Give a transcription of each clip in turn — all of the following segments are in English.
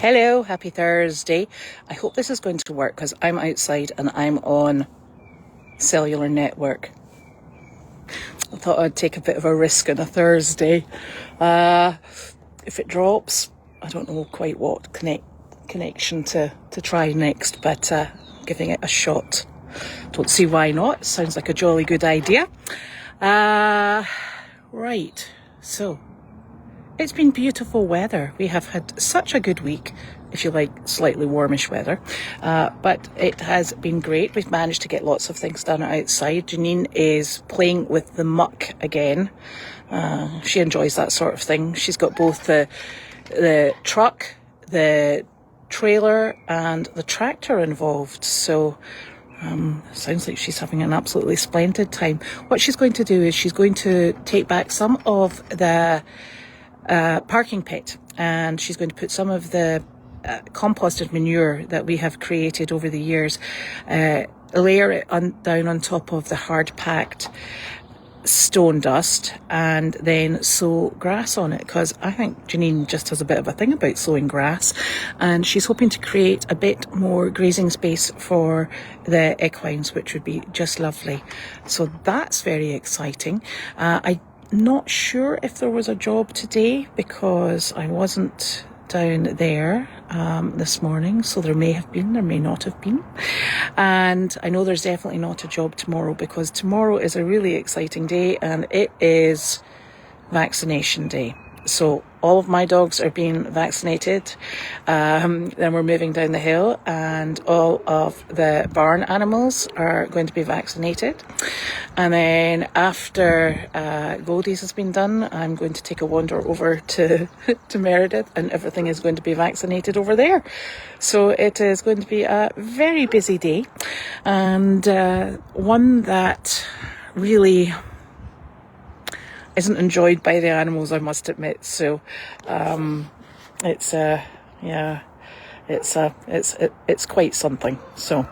Hello, happy Thursday. I hope this is going to work because I'm outside and I'm on cellular network. I thought I'd take a bit of a risk on a Thursday. If it drops, I don't know quite what connection to try next, but giving it a shot. Don't see why not. Sounds like a jolly good idea. Right, so it's been beautiful weather. We have had such a good week, if you like, slightly warmish weather. But it has been great. We've managed to get lots of things done outside. Janine is playing with the muck again. She enjoys that sort of thing. She's got both the truck, the trailer and the tractor involved. So sounds like she's having an absolutely splendid time. What she's going to do is she's going to take back some of the parking pit, and she's going to put some of the composted manure that we have created over the years, layer it down on top of the hard packed stone dust, and then sow grass on it, because I think Janine just has a bit of a thing about sowing grass, and she's hoping to create a bit more grazing space for the equines, which would be just lovely. So that's very exciting. I'm not sure if there was a job today because I wasn't down there this morning, so there may have been, there may not have been. And I know there's definitely not a job tomorrow because tomorrow is a really exciting day and it is vaccination day. So all of my dogs are being vaccinated. Then we're moving down the hill and all of the barn animals are going to be vaccinated. And then after Goldy's has been done, I'm going to take a wander over to Meredith and everything is going to be vaccinated over there. So it is going to be a very busy day and one that really isn't enjoyed by the animals, I must admit. So it's quite something. So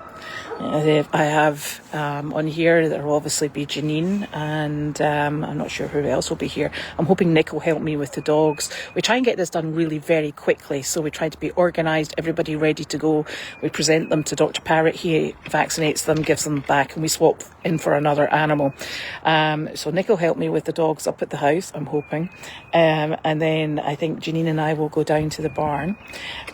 I have on here, there will obviously be Janine and I'm not sure who else will be here. I'm hoping Nick will help me with the dogs. We try and get this done really very quickly, so we try to be organised, everybody ready to go. We present them to Dr. Parrott, he vaccinates them, gives them back, and we swap in for another animal. So Nick will help me with the dogs up at the house, I'm hoping. And then I think Janine and I will go down to the barn,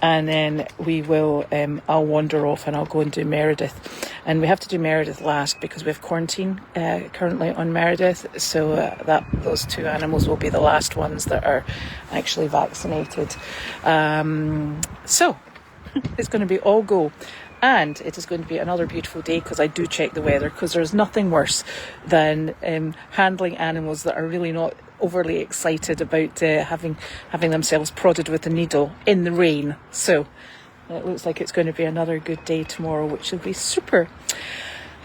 and then we will, I'll wander off and I'll go and do Meredith. And we have to do Meredith last because we have quarantine currently on Meredith, so those two animals will be the last ones that are actually vaccinated. So it's going to be all go. And it is going to be another beautiful day because I do check the weather, because there's nothing worse than handling animals that are really not overly excited about having themselves prodded with a needle in the rain. So it looks like it's going to be another good day tomorrow, which will be super.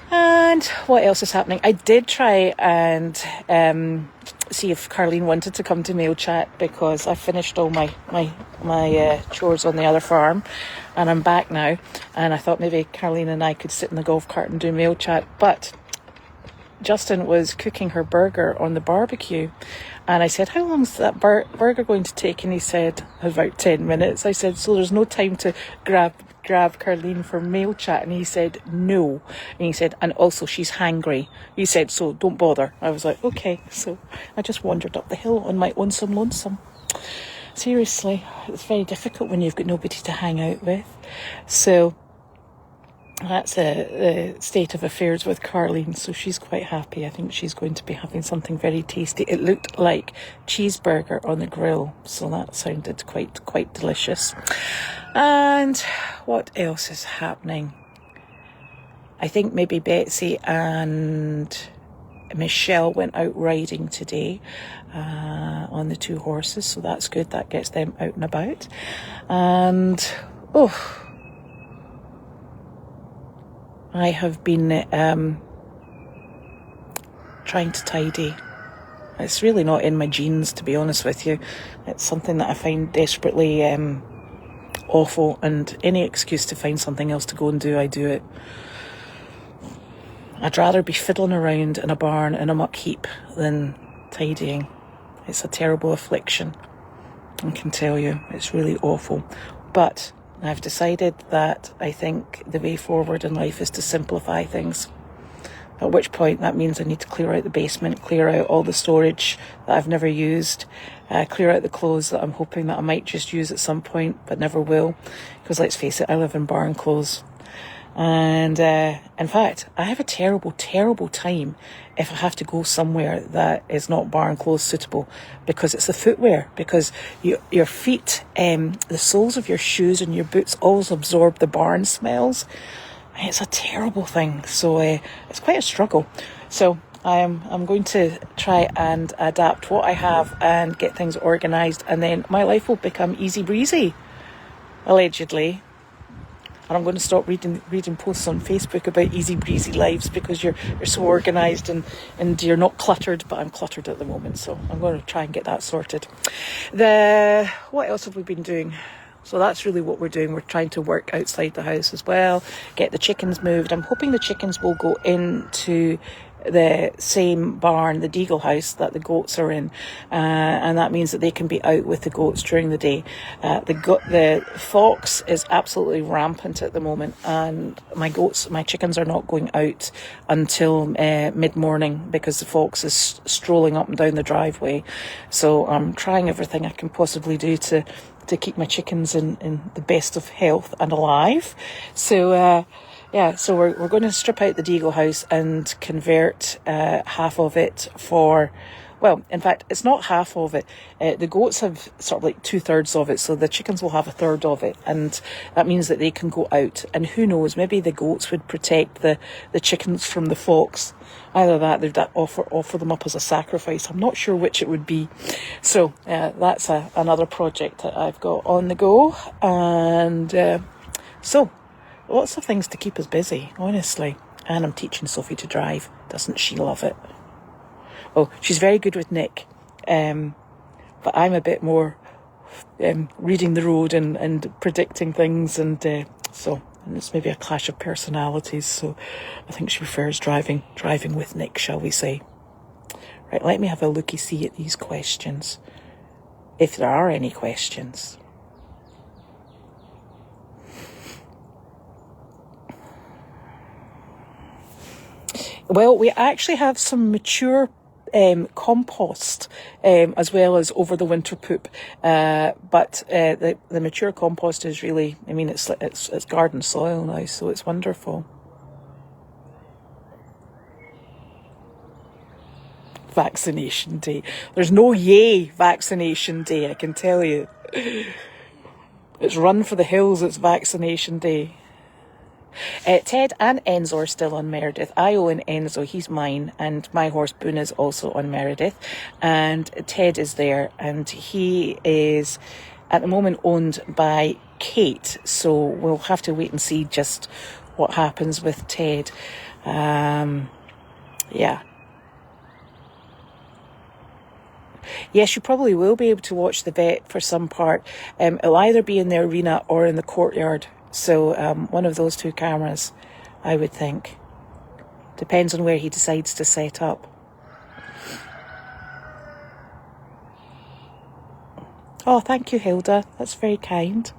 And what else is happening? I did try and see if Carleen wanted to come to Mail Chat, because I finished all my chores on the other farm and I'm back now, and I thought maybe Carleen and I could sit in the golf cart and do Mail Chat, but Justin was cooking her burger on the barbecue and I said, how long is that burger going to take? And he said about 10 minutes. I said, so there's no time to grab Carleen for Mail Chat? And he said no, and he said, and also she's hangry. He said, so don't bother. I was like, okay. So I just wandered up the hill on my lonesome. Seriously, it's very difficult when you've got nobody to hang out with. So that's the state of affairs with Carleen. So she's quite happy. I think she's going to be having something very tasty. It looked like cheeseburger on the grill, so that sounded quite delicious. And what else is happening? I think maybe Betsy and Michelle went out riding today on the two horses, so that's good. That gets them out and about. And I have been trying to tidy. It's really not in my genes, to be honest with you. It's something that I find desperately awful, and any excuse to find something else to go and do, I do it. I'd rather be fiddling around in a barn in a muck heap than tidying. It's a terrible affliction, I can tell you. It's really awful. But I've decided that I think the way forward in life is to simplify things. At which point that means I need to clear out the basement, clear out all the storage that I've never used, clear out the clothes that I'm hoping that I might just use at some point but never will. Because let's face it, I live in barn clothes. And in fact, I have a terrible, terrible time if I have to go somewhere that is not barn clothes suitable, because it's the footwear, because your feet, the soles of your shoes and your boots always absorb the barn smells. It's a terrible thing, so it's quite a struggle. So I'm going to try and adapt what I have and get things organised, and then my life will become easy breezy, allegedly. And I'm going to stop reading posts on Facebook about easy breezy lives, because you're so organised and you're not cluttered, but I'm cluttered at the moment, so I'm going to try and get that sorted. What else have we been doing? So that's really what we're doing. We're trying to work outside the house as well, get the chickens moved. I'm hoping the chickens will go into the same barn, the Deagle house, that the goats are in. And that means that they can be out with the goats during the day. The fox is absolutely rampant at the moment, and my chickens are not going out until mid-morning, because the fox is strolling up and down the driveway. So I'm trying everything I can possibly do to keep my chickens in the best of health and alive. So so we're going to strip out the Deagle house and convert half of it for, well, in fact, it's not half of it. The goats have sort of like 2/3 of it, so the chickens will have 1/3 of it, and that means that they can go out. And who knows, maybe the goats would protect the chickens from the fox. Either that, they'd offer them up as a sacrifice. I'm not sure which it would be. So that's another project that I've got on the go. And so lots of things to keep us busy, honestly. And I'm teaching Sophie to drive. Doesn't she love it? Oh, she's very good with Nick. But I'm a bit more reading the road and predicting things. And it's maybe a clash of personalities. So I think she prefers driving with Nick, shall we say. Right, let me have a looky-see at these questions, if there are any questions. Well, we actually have some mature compost as well as over the winter poop, but the mature compost is really, I mean, it's garden soil now, so it's wonderful. Vaccination day. There's no yay vaccination day, I can tell you. It's run for the hills, it's vaccination day. Ted and Enzo are still on Meredith. I own Enzo, he's mine, and my horse Boone is also on Meredith, and Ted is there, and he is at the moment owned by Kate, so we'll have to wait and see just what happens with Ted. Yes, you probably will be able to watch the vet for some part. It'll either be in the arena or in the courtyard. So one of those two cameras, I would think. Depends on where he decides to set up. Oh, thank you, Hilda. That's very kind.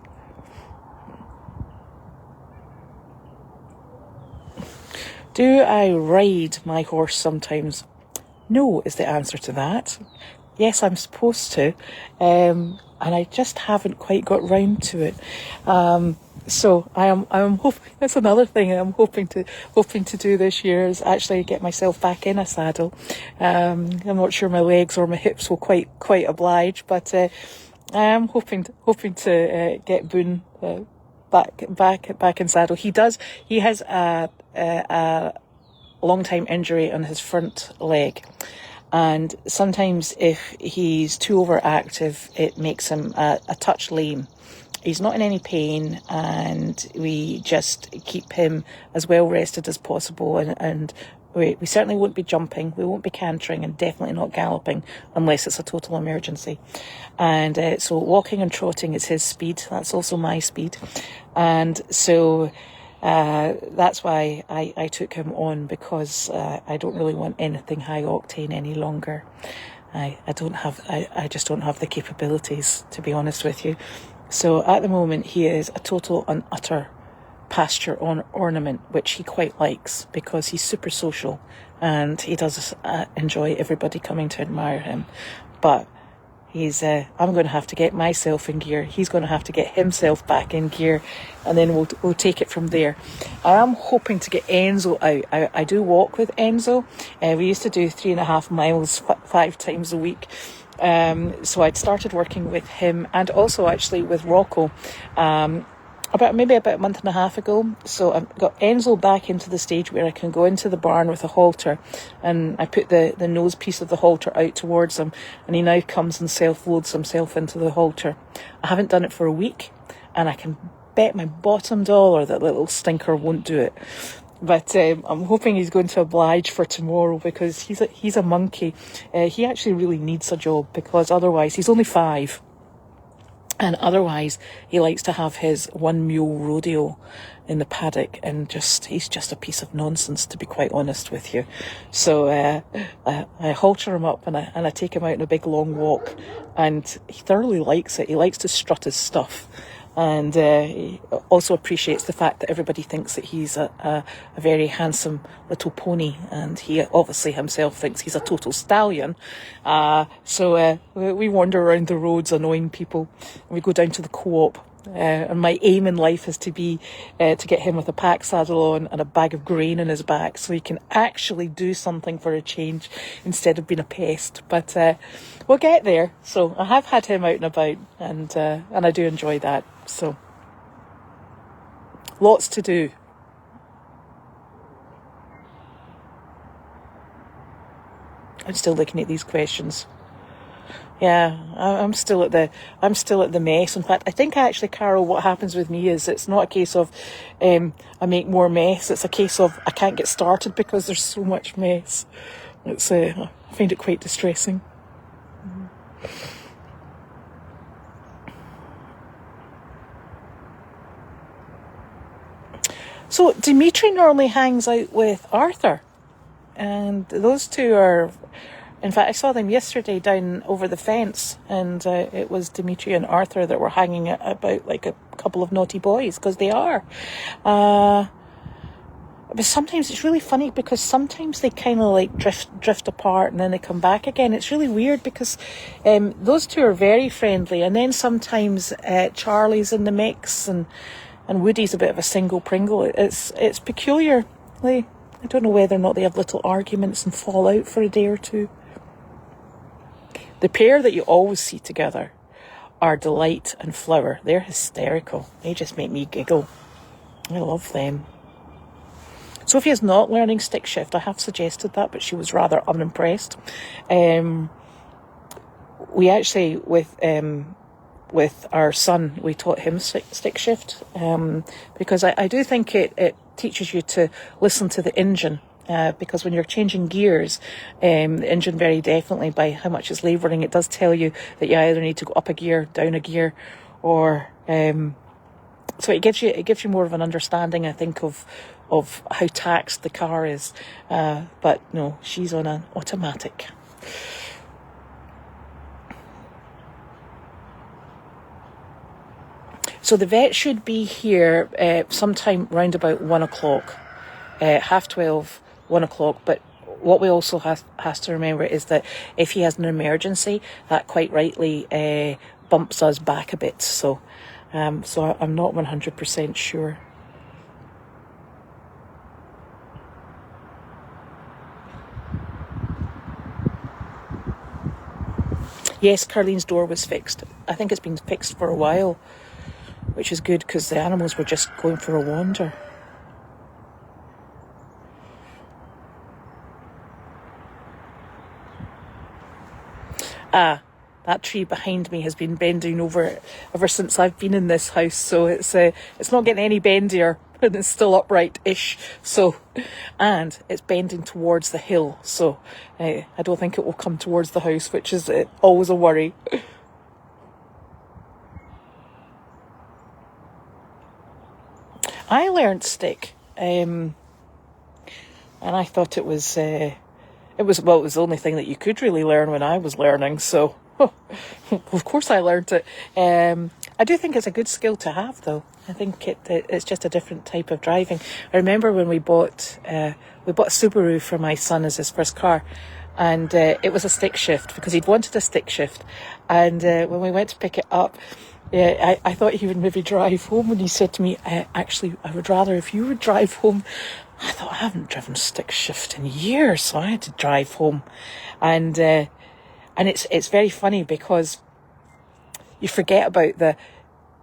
Do I ride my horse sometimes? No, is the answer to that. Yes, I'm supposed to. And I just haven't quite got round to it. So I'm hoping, that's another thing I'm hoping to do this year, is actually get myself back in a saddle. I'm not sure my legs or my hips will quite oblige, but I am hoping to get Boone back in saddle. He has a long time injury on his front leg, and sometimes if he's too overactive, it makes him a touch lame. He's not in any pain, and we just keep him as well rested as possible, and we certainly won't be jumping, we won't be cantering, and definitely not galloping unless it's a total emergency. And so walking and trotting is his speed, that's also my speed, and so that's why I took him on, because I don't really want anything high octane any longer. I just don't have the capabilities, to be honest with you. So at the moment, he is a total and utter pasture ornament, which he quite likes because he's super social and he does enjoy everybody coming to admire him. But I'm going to have to get myself in gear. He's going to have to get himself back in gear, and then we'll take it from there. I am hoping to get Enzo out. I do walk with Enzo. We used to do 3.5 miles 5 times a week. So I'd started working with him and also actually with Rocco about a month and a half ago. So I've got Enzo back into the stage where I can go into the barn with a halter, and I put the nose piece of the halter out towards him, and he now comes and self-loads himself into the halter. I haven't done it for a week, and I can bet my bottom dollar that little stinker won't do it. But I'm hoping he's going to oblige for tomorrow, because he's a monkey. He actually really needs a job, because otherwise he's only 5. And otherwise, he likes to have his one mule rodeo in the paddock, and he's just a piece of nonsense, to be quite honest with you. So I halter him up and I take him out on a big long walk, and he thoroughly likes it. He likes to strut his stuff. And he also appreciates the fact that everybody thinks that he's a very handsome little pony, and he obviously himself thinks he's a total stallion. So we wander around the roads annoying people, and we go down to the co-op. And my aim in life is to get him with a pack saddle on and a bag of grain in his back, so he can actually do something for a change instead of being a pest. But we'll get there. So I have had him out and about, and I do enjoy that. So lots to do. I'm still looking at these questions. Yeah, I'm still at the mess. In fact, I think actually, Carol, what happens with me is it's not a case of I make more mess. It's a case of I can't get started because there's so much mess. It's I find it quite distressing. So Dimitri normally hangs out with Arthur, and those two are, in fact, I saw them yesterday down over the fence, and it was Dimitri and Arthur that were hanging about like a couple of naughty boys, because they are. But sometimes it's really funny, because sometimes they kind of like drift apart and then they come back again. It's really weird, because those two are very friendly, and then sometimes Charlie's in the mix, and Woody's a bit of a single Pringle. It's peculiar. I don't know whether or not they have little arguments and fall out for a day or two. The pair that you always see together are Delight and Flower. They're hysterical. They just make me giggle. I love them. Sophia's not learning stick shift. I have suggested that, but she was rather unimpressed. We actually, with our son, we taught him stick shift, because I do think it teaches you to listen to the engine, because when you're changing gears, the engine very definitely, by how much it's labouring, it does tell you that you either need to go up a gear, down a gear, or so it gives you more of an understanding, I think, of how taxed the car is. But no, she's on an automatic. So the vet should be here sometime round about 1 o'clock, 12:30, 1 o'clock. But what we also has to remember is that if he has an emergency, that quite rightly bumps us back a bit. So I'm not 100% sure. Yes, Carlene's door was fixed. I think it's been fixed for a while, which is good, because the animals were just going for a wander. That tree behind me has been bending over ever since I've been in this house, so it's not getting any bendier, and it's still upright-ish. So, and it's bending towards the hill, so I don't think it will come towards the house, which is always a worry. I learnt stick, and I thought it was the only thing that you could really learn when I was learning. So, of course I learnt it. I do think it's a good skill to have, though. I think it's just a different type of driving. I remember when we bought a Subaru for my son as his first car, and it was a stick shift because he'd wanted a stick shift. And when we went to pick it up, I thought he would maybe drive home, and he said to me, actually, I would rather if you would drive home. I thought, I haven't driven stick shift in years, so I had to drive home. And it's very funny because you forget about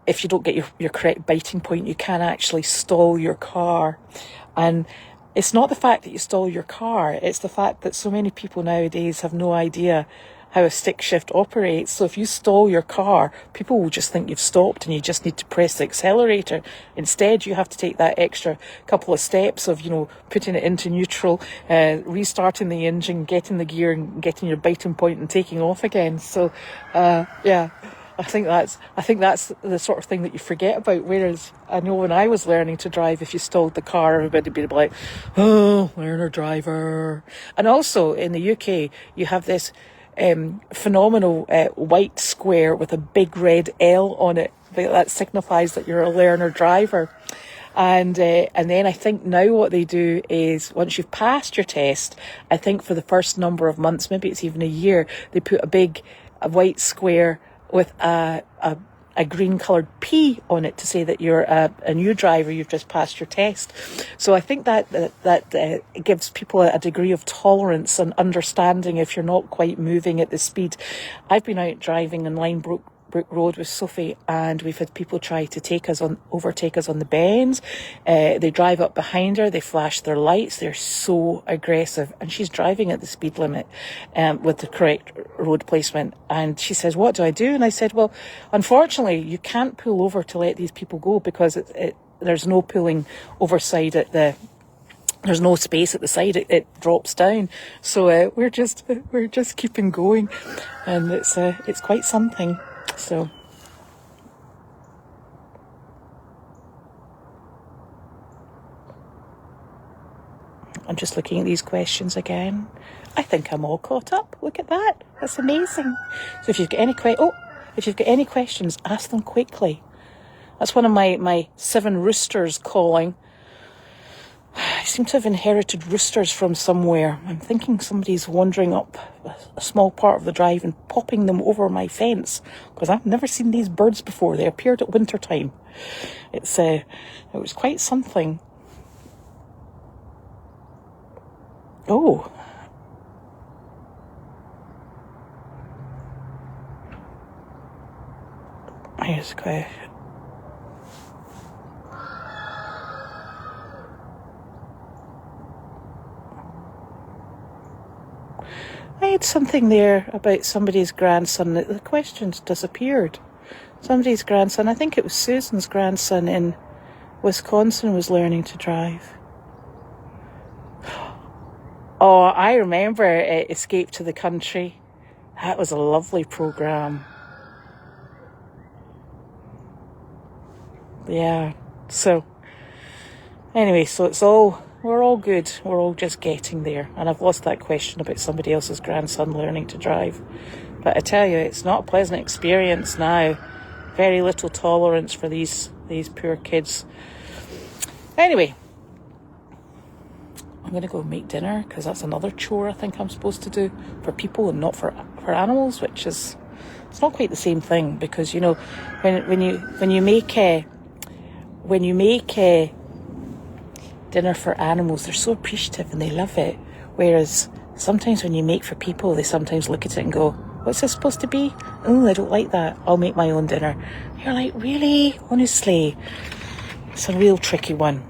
if you don't get your correct biting point, you can actually stall your car. And it's not the fact that you stall your car, it's the fact that so many people nowadays have no idea how a stick shift operates. So if you stall your car, people will just think you've stopped and you just need to press the accelerator. Instead, you have to take that extra couple of steps of, putting it into neutral, restarting the engine, getting the gear and getting your biting point and taking off again. So, yeah. I think that's the sort of thing that you forget about. Whereas I know when I was learning to drive, if you stalled the car, everybody would be like, "Oh, learner driver." And also in the UK, you have this phenomenal white square with a big red L on it that signifies that you're a learner driver. And then I think now what they do is once you've passed your test, I think for the first number of months, maybe it's even a year, they put a white square with a green coloured P on it to say that you're a new driver, you've just passed your test. So I think that gives people a degree of tolerance and understanding if you're not quite moving at the speed. I've been out driving in Linebrook Road with Sophie, and we've had people try to overtake us on the bends. They drive up behind her, they flash their lights, they're so aggressive, and she's driving at the speed limit with the correct road placement. And she says, "What do I do?" And I said, well, unfortunately, you can't pull over to let these people go because there's no pulling overside there's no space at the side, it drops down. So we're just keeping going, and it's quite something. So I'm just looking at these questions again. I think I'm all caught up. Look at that. That's amazing. So if you've got any questions, ask them quickly. That's one of my 7 roosters calling. I seem to have inherited roosters from somewhere. I'm thinking somebody's wandering up a small part of the drive and popping them over my fence, because I've never seen these birds before. They appeared at winter time. It was quite something. Oh. Here's a question. I had something there about somebody's grandson. The questions disappeared. Somebody's grandson, I think it was Susan's grandson in Wisconsin, was learning to drive. Oh, I remember Escape to the Country. That was a lovely programme. Yeah, so anyway, we're all good. We're all just getting there. And I've lost that question about somebody else's grandson learning to drive. But I tell you, it's not a pleasant experience now. Very little tolerance for these poor kids. Anyway, I'm going to go make dinner, because that's another chore I think I'm supposed to do for people and not for animals, which is, it's not quite the same thing, because when you make dinner for animals, they're so appreciative and they love it. Whereas sometimes when you make for people, they sometimes look at it and go, "What's this supposed to be? Oh, I don't like that. I'll make my own dinner." You're like, really? Honestly? It's a real tricky one.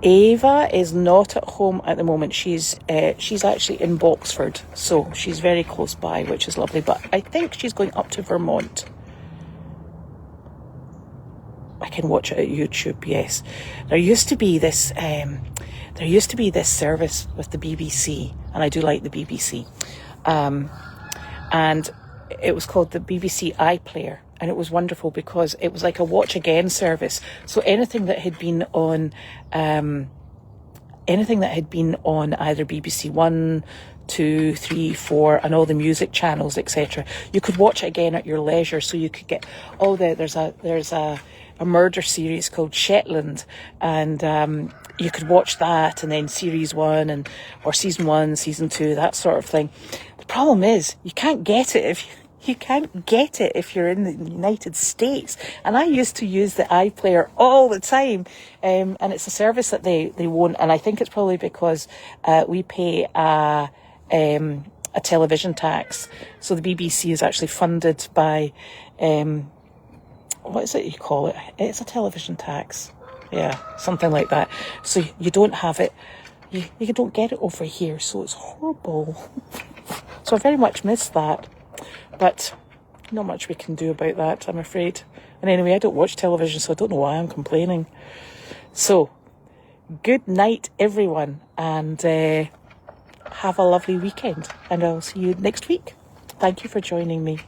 Ava is not at home at the moment. She's actually in Boxford, so she's very close by, which is lovely. But I think she's going up to Vermont. I can watch it at YouTube, yes. There used to be this service with the BBC, and I do like the BBC. And it was called the BBC iPlayer, and it was wonderful because it was like a watch again service. So anything that had been on either BBC 1, 2, 3, 4, and all the music channels, etc. You could watch it again at your leisure, so you could get all there's a murder series called Shetland, and you could watch that, and then series 1 or season 1, season 2, that sort of thing. The problem is you can't get it if you're in the United States. And I used to use the iPlayer all the time, and it's a service that they won't. And I think it's probably because we pay a television tax. So the BBC is actually funded by what is it you call it? It's a television tax. Yeah, something like that. So you don't have it. You don't get it over here. So it's horrible. So I very much miss that. But not much we can do about that, I'm afraid. And anyway, I don't watch television, so I don't know why I'm complaining. So, good night, everyone, and have a lovely weekend. And I'll see you next week. Thank you for joining me.